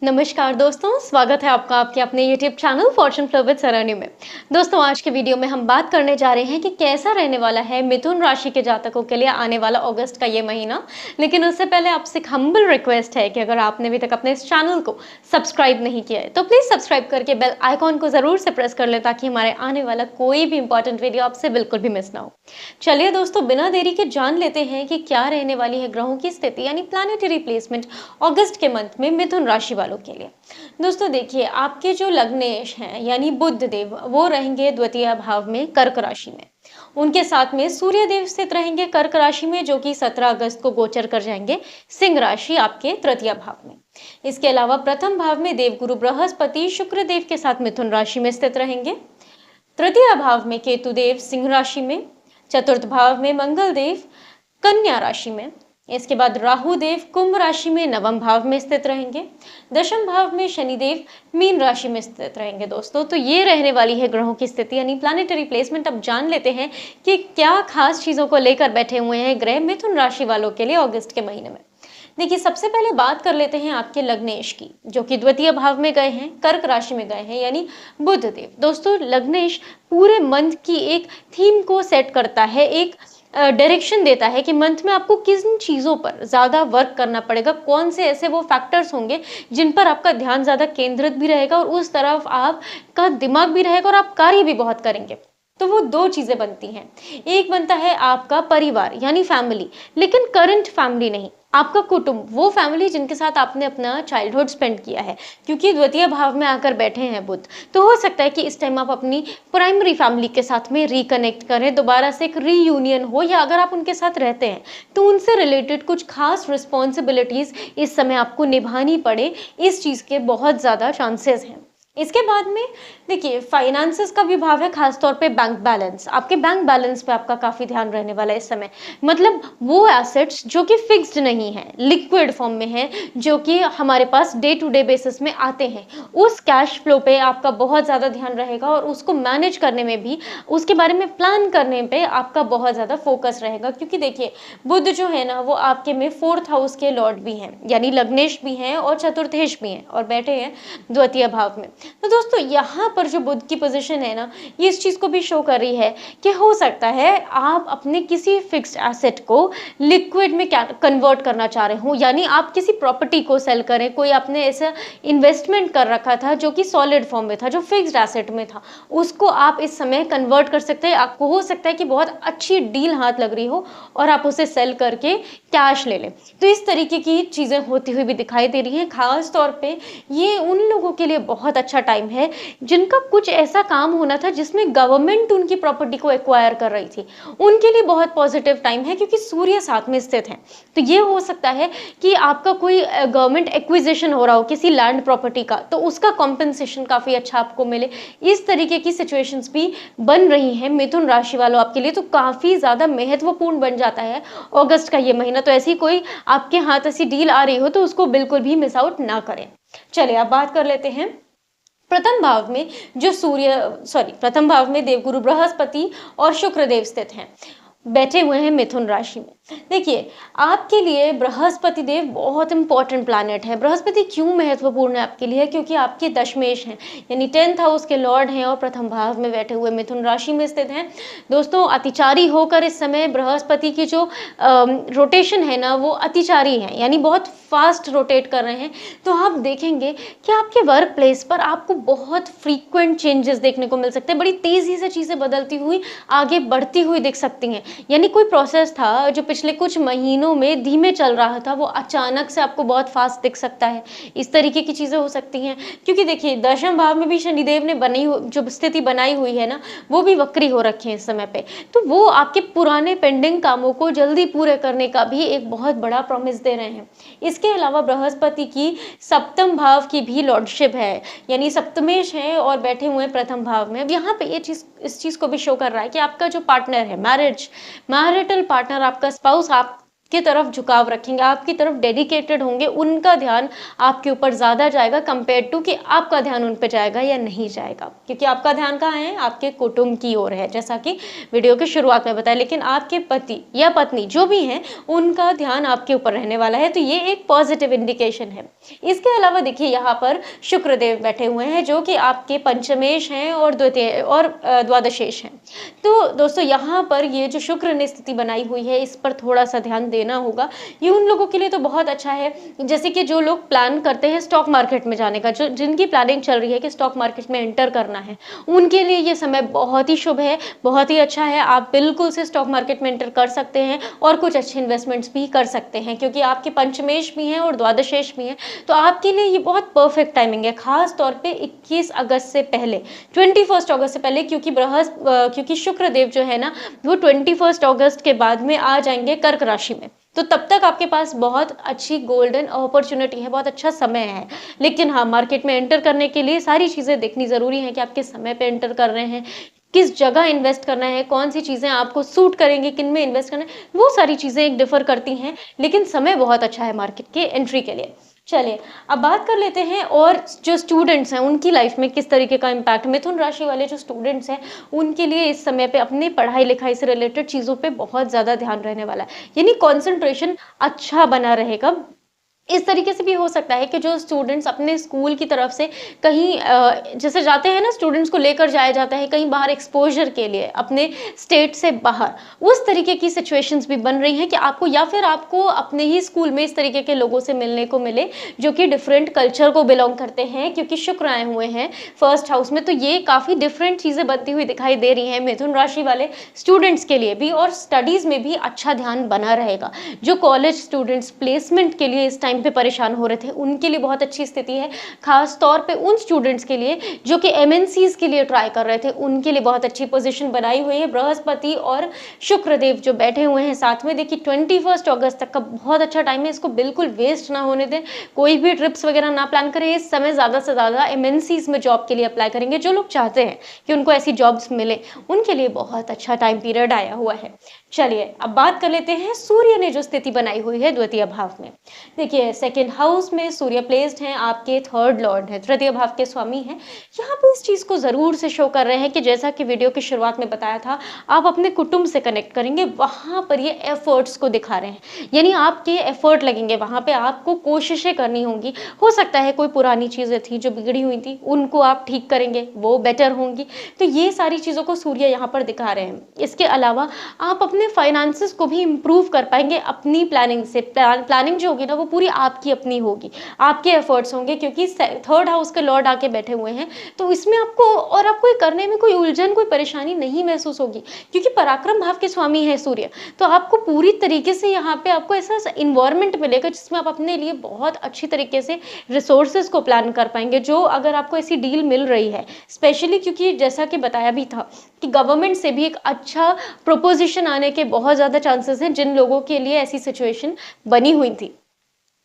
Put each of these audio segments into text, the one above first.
नमस्कार दोस्तों, स्वागत है आपका आपके अपने YouTube channel Fortune flow with Sarani में। दोस्तों, आज के वीडियो में हम बात करने जा रहे हैं कि कैसा रहने वाला है मिथुन राशि के जातकों के लिए आने वाला अगस्त का ये महीना। लेकिन उससे पहले आपसे एक हम्बल रिक्वेस्ट है कि अगर आपने अभी तक अपने इस चैनल को सब्सक्राइब नहीं किया है तो प्लीज़ सब्सक्राइब करके बेल आइकॉन को ज़रूर से प्रेस कर लें ताकि हमारे आने वाला कोई भी इंपॉर्टेंट वीडियो आपसे बिल्कुल भी मिस ना हो। चलिए दोस्तों, बिना देरी के जान लेते हैं कि क्या रहने वाली है ग्रहों की स्थिति यानी प्लैनेटरी प्लेसमेंट अगस्त के मंथ में मिथुन राशि वालों के लिए। दोस्तों देखिए, आपके जो लग्नेश हैं यानी बुध देव वो रहेंगे द्वितीय भाव में कर्क राशि में। उनके साथ में सूर्य देव स्थित रहेंगे कर्क राशि में, जो कि 17 अगस्त को गोचर कर जाएंगे सिंह राशि आपके तृतीय भाव में। इसके अलावा प्रथम भाव में देवगुरु बृहस्पति शुक्र देव के साथ मिथुन राशि में स्थित रहेंगे। तृतीय भाव में केतु देव सिंह राशि में। चतुर्थ भाव में मंगल देव कन्या राशि में। इसके बाद राहु देव कुंभ राशि में नवम भाव में स्थित रहेंगे। दशम भाव में शनिदेव मीन राशि में स्थित रहेंगे। दोस्तों, तो ये रहने वाली है ग्रहों की स्थिति यानी प्लैनेटरी प्लेसमेंट। अब जान लेते हैं कि क्या खास चीजों को लेकर बैठे हुए हैं ग्रह मिथुन राशि वालों के लिए अगस्त के महीने में। देखिए, सबसे पहले बात कर लेते हैं आपके लग्नेश की, जो कि द्वितीय भाव में गए हैं, कर्क राशि में गए हैं यानी बुध देव। दोस्तों, लग्नेश पूरे मंथ की एक थीम को सेट करता है, एक डायरेक्शन देता है कि मंथ में आपको किन चीज़ों पर ज़्यादा वर्क करना पड़ेगा, कौन से ऐसे वो फैक्टर्स होंगे जिन पर आपका ध्यान ज़्यादा केंद्रित भी रहेगा और उस तरफ आपका दिमाग भी रहेगा और आप कार्य भी बहुत करेंगे। तो वो दो चीज़ें बनती हैं। एक बनता है आपका परिवार यानी फैमिली, लेकिन करंट फैमिली नहीं, आपका कुटुंब, वो फैमिली जिनके साथ आपने अपना चाइल्डहुड स्पेंड किया है। क्योंकि द्वितीय भाव में आकर बैठे हैं बुध, तो हो सकता है कि इस टाइम आप अपनी प्राइमरी फैमिली के साथ में रिकनेक्ट करें, दोबारा से एक रीयूनियन हो, या अगर आप उनके साथ रहते हैं तो उनसे रिलेटेड कुछ खास रिस्पॉन्सिबिलिटीज़ इस समय आपको निभानी पड़े, इस चीज़ के बहुत ज़्यादा चांसेस हैं। इसके बाद में देखिए, फाइनेंसेस का भी भाव है, खासतौर पे बैंक बैलेंस। आपके बैंक बैलेंस पे आपका काफ़ी ध्यान रहने वाला है इस समय। मतलब वो एसेट्स जो कि फिक्स्ड नहीं है, लिक्विड फॉर्म में है, जो कि हमारे पास डे टू डे बेसिस में आते हैं, उस कैश फ्लो पे आपका बहुत ज़्यादा ध्यान रहेगा और उसको मैनेज करने में भी, उसके बारे में प्लान करने पे आपका बहुत ज़्यादा फोकस रहेगा। क्योंकि देखिए, बुध जो है ना, वो आपके में 4th हाउस के लॉर्ड भी हैं, यानी लग्नेश भी हैं और चतुर्थेश भी हैं, और बैठे हैं द्वितीय भाव में। तो दोस्तों, यहाँ पर जो बुध की पोजीशन है ना, ये इस चीज़ को भी शो कर रही है कि हो सकता है आप अपने किसी फिक्स्ड एसेट को लिक्विड में कन्वर्ट करना चाह रहे हो, यानी आप किसी प्रॉपर्टी को सेल करें। कोई आपने ऐसा इन्वेस्टमेंट कर रखा था जो कि सॉलिड फॉर्म में था, जो फिक्स्ड एसेट में था, उसको आप इस समय कन्वर्ट कर सकते हैं। आपको हो सकता है कि बहुत अच्छी डील हाथ लग रही हो और आप उसे सेल करके कैश ले लें। तो इस तरीके की चीज़ें होती हुई भी दिखाई दे रही हैं। खास तौर पे ये उन लोगों के लिए बहुत अच्छा टाइम है जिनका कुछ ऐसा काम होना था जिसमें गवर्नमेंट उनकी प्रॉपर्टी को एक्वायर कर रही थी, उनके लिए बहुत पॉजिटिव टाइम है, क्योंकि सूर्य साथ में स्थित है। तो ये हो सकता है कि आपका कोई गवर्नमेंट एक्विजिशन हो रहा हो किसी लैंड प्रॉपर्टी का, तो उसका कॉम्पेंसेशन काफ़ी अच्छा आपको मिले। इस तरीके की सिचुएशंस भी बन रही हैं मिथुन राशि वालों आपके लिए, तो काफ़ी ज़्यादा महत्वपूर्ण बन जाता है अगस्त का ये महीना। तो ऐसी कोई आपके हाथ ऐसी डील आ रही हो तो उसको बिल्कुल भी मिस आउट ना करें। चलिए, अब बात कर लेते हैं प्रथम भाव में, प्रथम भाव में देवगुरु बृहस्पति और शुक्र देव स्थित हैं, बैठे हुए हैं मिथुन राशि में। देखिए, आपके लिए बृहस्पति देव बहुत इंपॉर्टेंट प्लैनेट है। बृहस्पति क्यों महत्वपूर्ण है आपके लिए? क्योंकि आपके दशमेश हैं, यानी 10th हाउस के लॉर्ड हैं और प्रथम भाव में बैठे हुए मिथुन राशि में स्थित हैं। दोस्तों, अतिचारी होकर इस समय बृहस्पति की जो रोटेशन है ना, वो अतिचारी है, यानी बहुत फास्ट रोटेट कर रहे हैं। तो आप देखेंगे कि आपके वर्क प्लेस पर आपको बहुत फ्रीक्वेंट चेंजेस देखने को मिल सकते हैं। बड़ी तेज़ी से चीज़ें बदलती हुई, आगे बढ़ती हुई दिख सकती हैं। यानी कोई प्रोसेस था जो पिछले कुछ महीनों में धीमे चल रहा था, वो अचानक से आपको बहुत फास्ट दिख सकता है। इस तरीके की चीज़ें हो सकती हैं। क्योंकि देखिए, दशम भाव में भी शनिदेव ने जो स्थिति बनाई हुई है ना, वो भी वक्री हो रखे हैं इस समय पे। तो वो आपके पुराने पेंडिंग कामों को जल्दी पूरे करने का भी एक बहुत बड़ा प्रॉमिस दे रहे हैं। इसके अलावा बृहस्पति की सप्तम भाव की भी लॉर्डशिप है, यानी सप्तमेश है और बैठे हुए हैं प्रथम भाव में। अब यहाँ पे ये चीज़ इस चीज़ को भी शो कर रहा है कि आपका जो पार्टनर है, मैरिटल पार्टनर, आपका स्पाउस, आप की तरफ झुकाव रखेंगे, आपकी तरफ डेडिकेटेड होंगे, उनका ध्यान आपके ऊपर ज़्यादा जाएगा कंपेयर टू कि आपका ध्यान उन पे जाएगा या नहीं जाएगा। क्योंकि आपका ध्यान कहाँ है? आपके कुटुंब की ओर है, जैसा कि वीडियो की शुरुआत में बताया। लेकिन आपके पति या पत्नी जो भी हैं, उनका ध्यान आपके ऊपर रहने वाला है, तो ये एक पॉजिटिव इंडिकेशन है। इसके अलावा देखिए यहाँ पर शुक्रदेव बैठे हुए हैं, जो कि आपके पंचमेश हैं और द्वितीय और द्वादशेश हैं। तो दोस्तों यहाँ पर ये जो शुक्र ने स्थिति बनाई हुई है, इस पर थोड़ा-सा ध्यान देना होगा। ये उन लोगों के लिए तो बहुत अच्छा है, जैसे कि जो लोग प्लान करते हैं स्टॉक मार्केट में जाने का, जो जिनकी प्लानिंग चल रही है कि स्टॉक मार्केट में एंटर करना है, उनके लिए ये समय बहुत ही शुभ है, बहुत ही अच्छा है। आप बिल्कुल से स्टॉक मार्केट में एंटर कर सकते हैं और कुछ अच्छे इन्वेस्टमेंट्स भी कर सकते हैं, क्योंकि आपके पंचमेश भी हैं और द्वादशेश भी हैं। तो आपके लिए ये बहुत परफेक्ट टाइमिंग है, खास तौर पे 21 अगस्त से पहले, 21 अगस्त से पहले, क्योंकि शुक्रदेव जो है ना, वो 21 अगस्त के बाद में आ जाएंगे कर्क राशि में। तो तब तक आपके पास बहुत अच्छी गोल्डन अपॉर्चुनिटी है, बहुत अच्छा समय है। लेकिन हाँ, मार्केट में एंटर करने के लिए सारी चीज़ें देखनी ज़रूरी है कि आप किस समय पे एंटर कर रहे हैं, किस जगह इन्वेस्ट करना है, कौन सी चीज़ें आपको सूट करेंगी, किन में इन्वेस्ट करना है, वो सारी चीज़ें एक डिफ़र करती हैं। लेकिन समय बहुत अच्छा है मार्केट के एंट्री के लिए। चलिए, अब बात कर लेते हैं और जो स्टूडेंट्स हैं उनकी लाइफ में किस तरीके का इम्पैक्ट, मिथुन राशि वाले जो स्टूडेंट्स हैं उनके लिए इस समय पे अपनी पढ़ाई लिखाई से रिलेटेड चीज़ों पे बहुत ज़्यादा ध्यान रहने वाला है। यानी कंसंट्रेशन अच्छा बना रहेगा। इस तरीके से भी हो सकता है कि जो स्टूडेंट्स अपने स्कूल की तरफ से कहीं जैसे जाते हैं ना, स्टूडेंट्स को लेकर जाया जाता है कहीं बाहर एक्सपोजर के लिए अपने स्टेट से बाहर, उस तरीके की सिचुएशंस भी बन रही हैं कि आपको या फिर आपको अपने ही स्कूल में इस तरीके के लोगों से मिलने को मिले जो कि डिफरेंट कल्चर को बिलोंग करते हैं, क्योंकि शुक्र आए हुए हैं फर्स्ट हाउस में। तो ये काफ़ी डिफरेंट चीज़ें बनती हुई दिखाई दे रही हैं मिथुन राशि वाले स्टूडेंट्स के लिए भी, और स्टडीज़ में भी अच्छा ध्यान बना रहेगा। जो कॉलेज स्टूडेंट्स प्लेसमेंट के लिए इस टाइम पे परेशान हो रहे थे, उनके लिए बहुत अच्छी स्थिति है। खास तौर पे उन स्टूडेंट्स के लिए जो कि एमएनसीज के लिए ट्राई कर रहे थे, उनके लिए बहुत अच्छी पोजीशन बनाई हुई है। बृहस्पति और शुक्रदेव जो बैठे हुए हैं साथ में, देखिए 21 अगस्त तक का बहुत अच्छा टाइम है, इसको बिल्कुल वेस्ट ना होने दें। कोई भी ट्रिप्स वगैरह ना प्लान करें। इस समय ज़्यादा से ज़्यादा एमएनसीज में जॉब के लिए अप्लाई करेंगे। जो लोग चाहते हैं कि उनको ऐसी जॉब्स मिले, उनके लिए बहुत अच्छा टाइम पीरियड आया हुआ है। चलिए, अब बात कर लेते हैं सूर्य ने जो स्थिति बनाई हुई है द्वितीय भाव में। देखिए, सेकंड हाउस में सूर्य प्लेस्ड हैं, आपके थर्ड लॉर्ड है, तृतीय भाव के स्वामी हैं। यहाँ पे इस चीज़ को ज़रूर से शो कर रहे हैं कि जैसा कि वीडियो की शुरुआत में बताया था, आप अपने कुटुंब से कनेक्ट करेंगे, वहाँ पर ये एफर्ट्स को दिखा रहे हैं। यानी आपके एफर्ट लगेंगे, वहाँ पे आपको कोशिशें करनी होंगी। हो सकता है कोई पुरानी चीज़ें थी जो बिगड़ी हुई थी, उनको आप ठीक करेंगे, वो बेटर होंगी। तो ये सारी चीज़ों को सूर्य यहाँ पर दिखा रहे हैं। इसके अलावा आप अपने फाइनेंसेस को भी इम्प्रूव कर पाएंगे अपनी प्लानिंग से। प्लानिंग जो होगी ना, वो पूरी आपकी अपनी होगी, आपके एफर्ट्स होंगे, क्योंकि थर्ड हाउस के लॉर्ड आके बैठे हुए हैं। तो इसमें आपको ये करने में कोई उलझन, कोई परेशानी नहीं महसूस होगी, क्योंकि पराक्रम भाव के स्वामी है सूर्य। तो आपको पूरी तरीके से यहाँ पे आपको ऐसा इन्वायरमेंट मिलेगा जिसमें आप अपने लिए बहुत अच्छी तरीके से रिसोर्सेज को प्लान कर पाएंगे। जो अगर आपको ऐसी डील मिल रही है, स्पेशली क्योंकि जैसा कि बताया भी था कि गवर्नमेंट से भी एक अच्छा प्रोपोजिशन आने के बहुत ज़्यादा चांसेस हैं, जिन लोगों के लिए ऐसी सिचुएशन बनी हुई थी।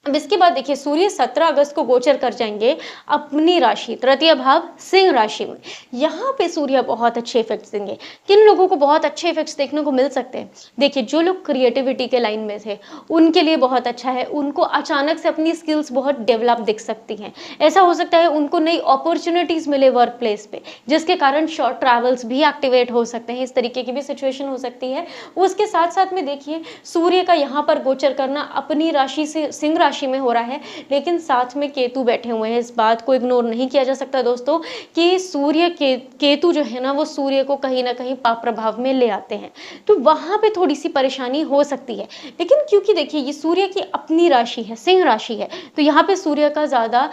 अब इसके बाद देखिए, सूर्य 17 अगस्त को गोचर कर जाएंगे अपनी राशि तृतीय भाव सिंह राशि में। यहाँ पे सूर्य बहुत अच्छे इफेक्ट्स देंगे। किन लोगों को बहुत अच्छे इफेक्ट्स देखने को मिल सकते हैं? देखिए, जो लोग क्रिएटिविटी के लाइन में थे, उनके लिए बहुत अच्छा है। उनको अचानक से अपनी स्किल्स बहुत डेवलप दिख सकती हैं। ऐसा हो सकता है उनको नई अपॉर्चुनिटीज मिले वर्क प्लेस पे, जिसके कारण शॉर्ट ट्रैवल्स भी एक्टिवेट हो सकते हैं। इस तरीके की भी सिचुएशन हो सकती है। उसके साथ साथ में देखिए, सूर्य का यहाँ पर गोचर करना अपनी राशि से सिंह राशि में हो रहा है, लेकिन साथ में केतु बैठे हुए हैं। इस बात को इग्नोर नहीं किया जा सकता दोस्तों कि सूर्य केतु जो है ना, वो सूर्य को कहीं ना कहीं पाप प्रभाव में ले आते हैं। तो वहां पे थोड़ी सी परेशानी हो सकती है। लेकिन क्योंकि देखिए, ये सूर्य की अपनी राशि है, सिंह राशि है, तो यहाँ पे सूर्य का ज्यादा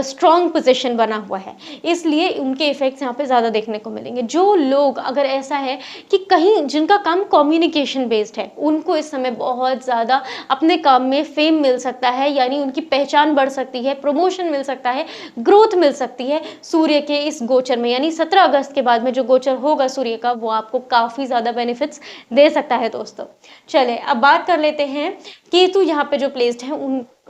स्ट्रॉन्ग पोजिशन बना हुआ है, इसलिए उनके इफेक्ट्स यहाँ पे ज्यादा देखने को मिलेंगे। जो लोग, अगर ऐसा है कि कहीं जिनका काम कम्युनिकेशन बेस्ड है, उनको इस समय बहुत ज्यादा अपने काम में फेम मिल सकता है, यानी उनकी पहचान बढ़ सकती है, प्रमोशन मिल सकता है, ग्रोथ मिल सकती है सूर्य के इस गोचर में। यानी 17 अगस्त के बाद में जो गोचर होगा सूर्य का, वो आपको काफी ज्यादा बेनिफिट्स दे सकता है दोस्तों। चले, अब बात कर लेते हैं केतु यहाँ पे जो प्लेस्ड है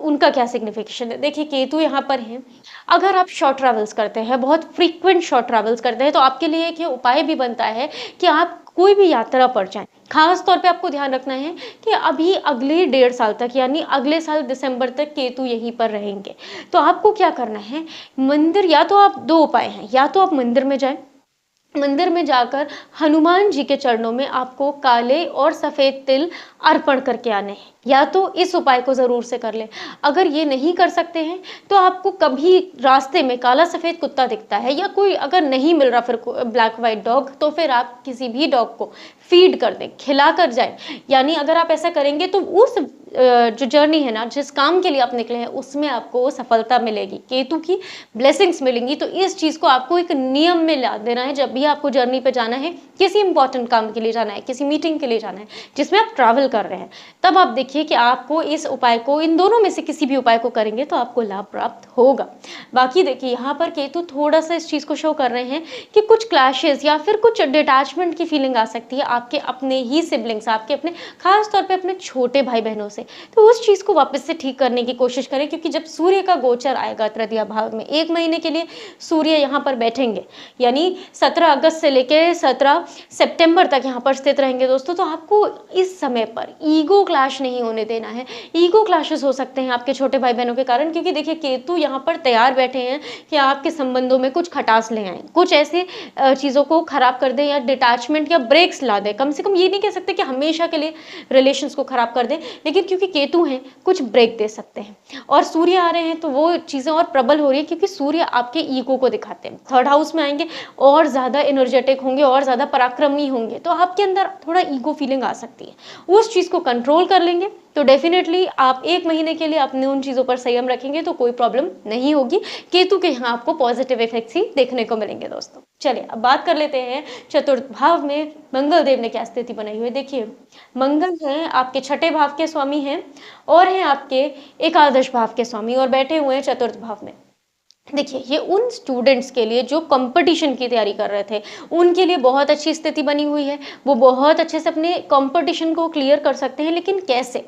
उनका क्या सिग्निफिकेशन है? देखिए केतु यहाँ पर है, अगर आप शॉर्ट ट्रैवल्स करते हैं, बहुत फ्रीक्वेंट शॉर्ट ट्रैवल्स करते हैं, तो आपके लिए एक ये उपाय भी बनता है कि आप कोई भी यात्रा पर जाएँ। ख़ास तौर पे आपको ध्यान रखना है कि अभी अगले 1.5 साल तक यानी अगले साल दिसंबर तक केतु यहीं पर रहेंगे। तो आपको क्या करना है, मंदिर या तो आप 2 उपाय हैं, या तो आप मंदिर में जाएँ, मंदिर में जाकर हनुमान जी के चरणों में आपको काले और सफेद तिल अर्पण करके आने हैं, या तो इस उपाय को जरूर से कर लें। अगर ये नहीं कर सकते हैं तो आपको कभी रास्ते में काला सफेद कुत्ता दिखता है या कोई अगर नहीं मिल रहा फिर ब्लैक वाइट डॉग, तो फिर आप किसी भी डॉग को फीड कर दें, खिला कर जाए। यानी अगर आप ऐसा करेंगे तो उस जो जर्नी है ना, जिस काम के लिए आप निकले हैं, उसमें आपको सफलता मिलेगी, केतु की ब्लेसिंग्स मिलेंगी। तो इस चीज को आपको एक नियम में ला देना है। जब भी आपको जर्नी पे जाना है, किसी इंपॉर्टेंट काम के लिए जाना है, किसी मीटिंग के लिए जाना है जिसमें आप ट्रैवल कर रहे हैं, तब आप देखिए कि आपको इस उपाय को, इन दोनों में से किसी भी उपाय को करेंगे तो आपको लाभ प्राप्त होगा। बाकी देखिए यहाँ पर केतु थोड़ा सा इस चीज को शो कर रहे हैं कि कुछ क्लैशेस या फिर कुछ डिटैचमेंट की फीलिंग आ सकती है आपके अपने ही सिबलिंग्स, आपके अपने खास तौर पे अपने छोटे भाई बहनों से। तो उस चीज को वापस से ठीक करने की कोशिश करें, क्योंकि जब सूर्य का गोचर आएगा तृतीया भाव में, 1 महीने के लिए सूर्य यहाँ पर बैठेंगे, यानी 17 अगस्त से लेकर 17 सितंबर तक यहाँ पर स्थित रहेंगे दोस्तों। तो आपको इस समय पर ईगो क्लैश नहीं होने देना है। ईगो क्लैशेस हो सकते हैं आपके छोटे भाई बहनों के कारण, क्योंकि देखिए केतु यहाँ पर तैयार बैठे हैं कि आपके संबंधों में कुछ खटास ले आए, कुछ ऐसे चीजों को खराब कर दे या डिटैचमेंट या ब्रेक्स ला दे। कम से कम ये नहीं कह सकते कि हमेशा के लिए रिलेशंस को खराब कर दे, लेकिन क्योंकि केतु हैं कुछ ब्रेक दे सकते हैं। और सूर्य आ रहे हैं तो वो चीजें और प्रबल हो रही है, क्योंकि सूर्य आपके ईगो को दिखाते हैं। 3rd हाउस में आएंगे और ज्यादा एनर्जेटिक होंगे और ज्यादा पराक्रमी होंगे, तो आपके अंदर थोड़ा ईगो फीलिंग आ सकती है। उस चीज को कंट्रोल कर लेंगे तो डेफिनेटली आप 1 महीने के लिए अपने उन चीजों पर संयम रखेंगे तो कोई प्रॉब्लम नहीं होगी। केतु के यहाँ आपको पॉजिटिव इफेक्ट्स ही देखने को मिलेंगे दोस्तों। चलिए अब बात कर लेते हैं चतुर्थ भाव में मंगल देव ने क्या स्थिति बनाई हुई है। देखिए मंगल है आपके 6ठे भाव के स्वामी हैं और हैं आपके एकादश भाव के स्वामी, और बैठे हुए हैं चतुर्थ भाव में। देखिए ये उन स्टूडेंट्स के लिए जो कंपटीशन की तैयारी कर रहे थे, उनके लिए बहुत अच्छी स्थिति बनी हुई है। वो बहुत अच्छे से अपने कंपटीशन को क्लियर कर सकते हैं, लेकिन कैसे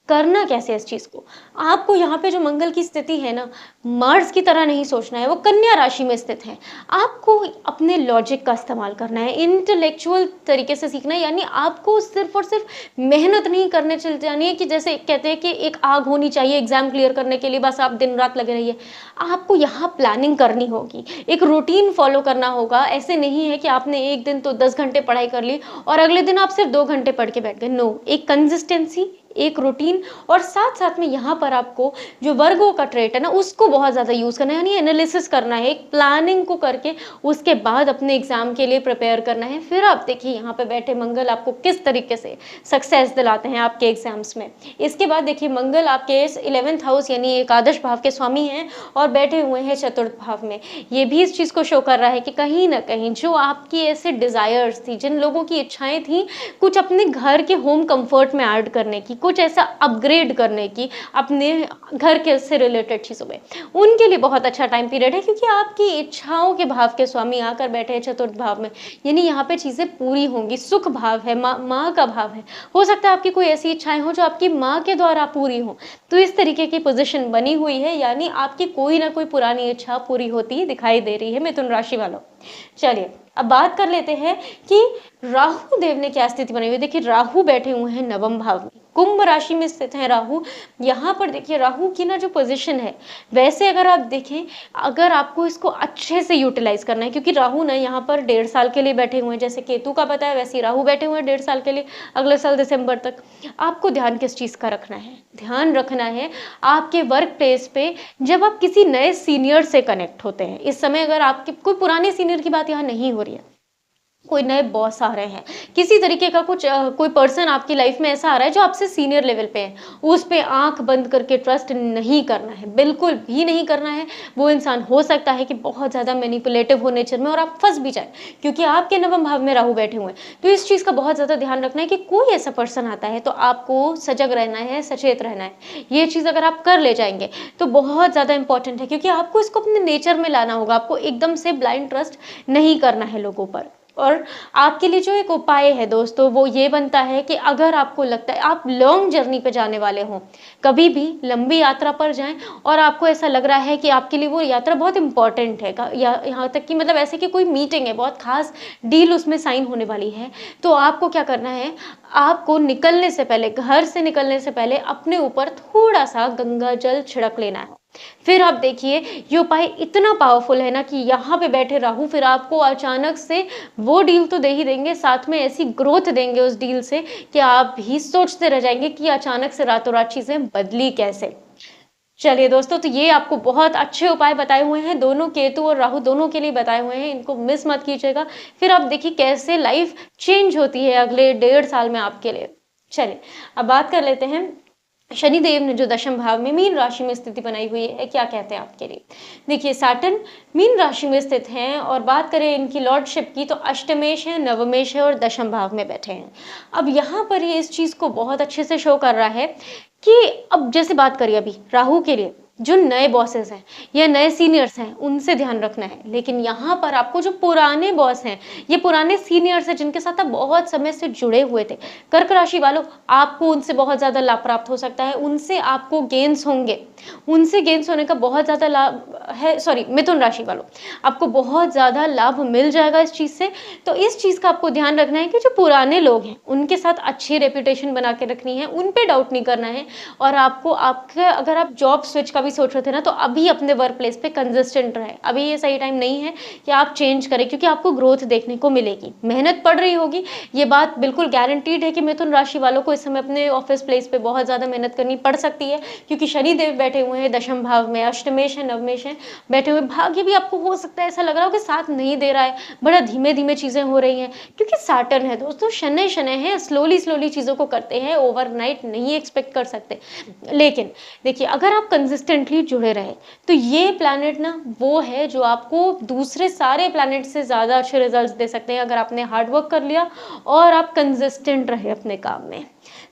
करना, कैसे इस चीज को, आपको यहाँ पे जो मंगल की स्थिति है ना, मार्स की तरह नहीं सोचना है। वो कन्या राशि में स्थित है। आपको अपने लॉजिक का इस्तेमाल करना है, इंटेलेक्चुअल तरीके से सीखना है। यानी आपको सिर्फ और सिर्फ मेहनत नहीं करने चल जानी है कि जैसे कहते हैं कि एक आग होनी चाहिए एग्जाम क्लियर करने के लिए, बस आप दिन रात लगे रहिए। आपको यहाँ प्लानिंग करनी होगी, एक रूटीन फॉलो करना होगा। ऐसे नहीं है कि आपने एक दिन तो 10 घंटे पढ़ाई कर ली और अगले दिन आप सिर्फ 2 घंटे पढ़ के बैठ गए। नो, एक कंसिस्टेंसी, एक रूटीन, और साथ साथ में यहाँ पर आपको जो वर्गों का ट्रेट है ना, उसको बहुत ज्यादा यूज करना है, यानी एनालिसिस करना है, एक प्लानिंग को करके उसके बाद अपने एग्जाम के लिए प्रिपेयर करना है। फिर आप देखिए यहाँ पे बैठे मंगल आपको किस तरीके से सक्सेस दिलाते हैं आपके एग्जाम्स में। इसके बाद देखिए मंगल आपके 11th हाउस यानी एकादश भाव के स्वामी हैं और बैठे हुए हैं चतुर्थ भाव में। ये भी इस चीज को शो कर रहा है कि कहीं ना कहीं जो आपकी ऐसे डिजायर्स थी, जिन लोगों की इच्छाएं थी कुछ अपने घर के होम कंफर्ट में ऐड करने की, कुछ ऐसा अपग्रेड करने की अपने घर के से रिलेटेड चीजों में, उनके लिए बहुत अच्छा टाइम पीरियड है। क्योंकि आपकी इच्छाओं के भाव के स्वामी आकर बैठे हैं चतुर्थ भाव में, यानी यहाँ पे चीजें पूरी होंगी। सुख भाव है, माँ का भाव है। हो सकता है आपकी कोई ऐसी इच्छाएं हो जो आपकी माँ के द्वारा पूरी हो, तो इस तरीके की पोजीशन बनी हुई है। यानी आपकी कोई ना कोई पुरानी इच्छा पूरी होती दिखाई दे रही है मिथुन राशि वालों। चलिए अब बात कर लेते हैं कि राहु देव ने क्या स्थिति बनाई हुई। देखिए राहु बैठे हुए हैं 9वें भाव में, कुंभ राशि में स्थित है राहु। यहाँ पर देखिए राहु की ना जो पोजीशन है, वैसे अगर आप देखें, अगर आपको इसको अच्छे से यूटिलाइज करना है, क्योंकि राहु ना यहाँ पर 1.5 साल के लिए बैठे हुए हैं, जैसे केतु का बताया वैसे ही राहु बैठे हुए हैं 1.5 साल के लिए, अगले साल दिसंबर तक। आपको ध्यान किस चीज का रखना है, ध्यान रखना है आपके वर्क प्लेस पे जब आप किसी नए सीनियर से कनेक्ट होते हैं। इस समय अगर आपके कोई पुराने सीनियर की बात यहाँ नहीं हो रही है, कोई नए बॉस आ रहे हैं, किसी तरीके का कुछ कोई पर्सन आपकी लाइफ में ऐसा आ रहा है जो आपसे सीनियर लेवल पे है, उस पे आंख बंद करके ट्रस्ट नहीं करना है, बिल्कुल भी नहीं करना है। वो इंसान हो सकता है कि बहुत ज़्यादा मैनिपुलेटिव हो नेचर में और आप फंस भी जाए, क्योंकि आपके 9वें भाव में राहु बैठे हुए हैं। तो इस चीज़ का बहुत ज़्यादा ध्यान रखना है कि कोई ऐसा पर्सन आता है तो आपको सजग रहना है, सचेत रहना है। ये चीज़ अगर आप कर ले जाएंगे तो बहुत ज़्यादा इंपॉर्टेंट है, क्योंकि आपको इसको अपने नेचर में लाना होगा। आपको एकदम से ब्लाइंड ट्रस्ट नहीं करना है लोगों पर। और आपके लिए जो एक उपाय है दोस्तों वो ये बनता है कि अगर आपको लगता है आप लॉन्ग जर्नी पे जाने वाले हों, कभी भी लंबी यात्रा पर जाएँ और आपको ऐसा लग रहा है कि आपके लिए वो यात्रा बहुत इम्पोर्टेंट है, या यहाँ तक कि मतलब ऐसे कि कोई मीटिंग है, बहुत खास डील उसमें साइन होने वाली है, तो आपको क्या करना है, आपको निकलने से पहले, घर से निकलने से पहले अपने ऊपर थोड़ा-सा गंगा जल छिड़क लेना है। फिर आप देखिए ये उपाय इतना पावरफुल है ना कि यहाँ पे बैठे राहु फिर आपको अचानक से वो डील तो दे ही देंगे, साथ में ऐसी ग्रोथ देंगे उस डील से कि आप भी सोचते रह जाएंगे कि अचानक से रातों रात चीजें बदली कैसे। चलिए दोस्तों, तो ये आपको बहुत अच्छे उपाय बताए हुए हैं, दोनों केतु और राहु दोनों के लिए बताए हुए हैं, इनको मिस मत कीजिएगा। फिर आप देखिए कैसे लाइफ चेंज होती है अगले 1.5 साल में आपके लिए। चलिए अब बात कर लेते हैं शनिदेव ने जो दशम भाव में मीन राशि में स्थिति बनाई हुई है, क्या कहते हैं आपके लिए। देखिए सैटर्न मीन राशि में स्थित हैं और बात करें इनकी लॉर्डशिप की तो अष्टमेश है, नवमेश है और दशम भाव में बैठे हैं। अब यहाँ पर ये इस चीज को बहुत अच्छे से शो कर रहा है कि अब जैसे बात करिए अभी राहु के लिए जो नए बॉसेस हैं या नए सीनियर्स हैं उनसे ध्यान रखना है, लेकिन यहाँ पर आपको जो पुराने बॉस हैं, ये पुराने सीनियर्स हैं जिनके साथ आप बहुत समय से जुड़े हुए थे, कर्क राशि वालों, आपको उनसे बहुत ज्यादा लाभ प्राप्त हो सकता है, उनसे आपको गेन्स होंगे, उनसे गेन्स होने का बहुत ज्यादा लाभ है। सॉरी, मिथुन राशि वालों, आपको बहुत ज्यादा लाभ मिल जाएगा इस चीज से। तो इस चीज का आपको ध्यान रखना है कि जो पुराने लोग हैं उनके साथ अच्छी रेपुटेशन बना के रखनी है, उन पे डाउट नहीं करना है। और आपको आपके अगर आप जॉब स्विच का भी सोच रहे थे ना, तो अभी अपने वर्क प्लेस पे कंसिस्टेंट रहे, अभी ये सही टाइम नहीं है कि आप चेंज करें, क्योंकि आपको ग्रोथ देखने को मिलेगी, मेहनत पड़ रही होगी, ये बात बिल्कुल गारंटीड है कि मिथुन राशि वालों को इस समय अपने ऑफिस प्लेस पे बहुत ज्यादा मेहनत करनी पड़ सकती है, क्योंकि शनि देव बैठे हुए हैं दशम भाव में, अष्टमेश है, नवमेश है बैठे हुए। भाग्य भी आपको हो सकता है ऐसा लग रहा हो कि साथ नहीं दे रहा है, बड़ा धीमे धीमे चीजें हो रही हैं, क्योंकि सैटर्न है दोस्तों, शनै शनै है, स्लोली स्लोली चीजों को करते हैं, ओवरनाइट नहीं एक्सपेक्ट कर सकते। लेकिन देखिए अगर आप कंसिस्टेंटली जुड़े रहे तो ये प्लैनेट ना वो है जो आपको दूसरे सारे प्लैनेट से ज्यादा अच्छे रिजल्ट्स दे सकते हैं अगर आपने हार्ड वर्क कर लिया और आप कंसिस्टेंट रहे अपने काम में।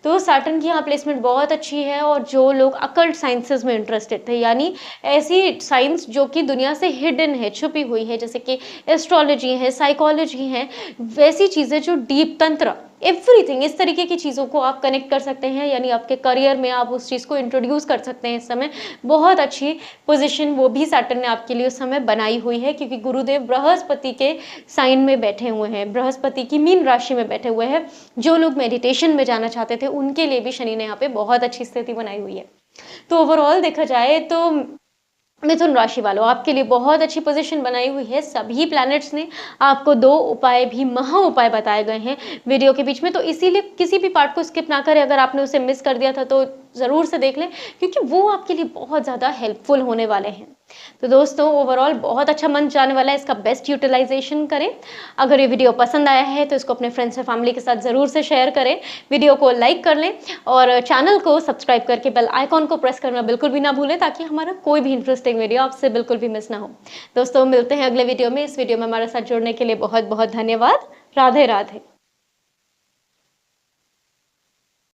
तो सैटर्न की यहाँ प्लेसमेंट बहुत अच्छी है। और जो लोग अकल्ट साइंसेस में इंटरेस्टेड थे, यानी ऐसी साइंस जो कि दुनिया से हिडन है, छुपी हुई है, जैसे कि एस्ट्रोलॉजी है, साइकोलॉजी है, वैसी चीजें जो डीप तंत्र, एवरीथिंग, इस तरीके की चीज़ों को आप कनेक्ट कर सकते हैं, यानी आपके करियर में आप उस चीज़ को इंट्रोड्यूस कर सकते हैं। इस समय बहुत अच्छी पोजीशन वो भी सैटर्न ने आपके लिए उस समय बनाई हुई है, क्योंकि गुरुदेव बृहस्पति के साइन में बैठे हुए हैं, बृहस्पति की मीन राशि में बैठे हुए हैं। जो लोग मेडिटेशन में जाना चाहते थे उनके लिए भी शनि ने यहाँ पे बहुत अच्छी स्थिति बनाई हुई है। तो ओवरऑल देखा जाए तो मिथुन राशि वालों, आपके लिए बहुत अच्छी पोजीशन बनाई हुई है। सभी प्लैनेट्स ने आपको 2 उपाय भी महा उपाय बताए गए हैं वीडियो के बीच में, तो इसीलिए किसी भी पार्ट को स्किप ना करें। अगर आपने उसे मिस कर दिया था तो ज़रूर से देख लें, क्योंकि वो आपके लिए बहुत ज़्यादा हेल्पफुल होने वाले हैं। तो दोस्तों ओवरऑल बहुत अच्छा मंथ जाने वाला है, इसका बेस्ट यूटिलाइजेशन करें। अगर ये वीडियो पसंद आया है तो इसको अपने फ्रेंड्स और फैमिली के साथ ज़रूर से शेयर करें, वीडियो को लाइक कर लें और चैनल को सब्सक्राइब करके बेल आइकॉन को प्रेस करना बिल्कुल भी ना भूलें, ताकि हमारा कोई भी इंटरेस्टिंग वीडियो आपसे बिल्कुल भी मिस ना हो। दोस्तों मिलते हैं अगले वीडियो में। इस वीडियो में हमारे साथ जुड़ने के लिए बहुत बहुत धन्यवाद। राधे राधे।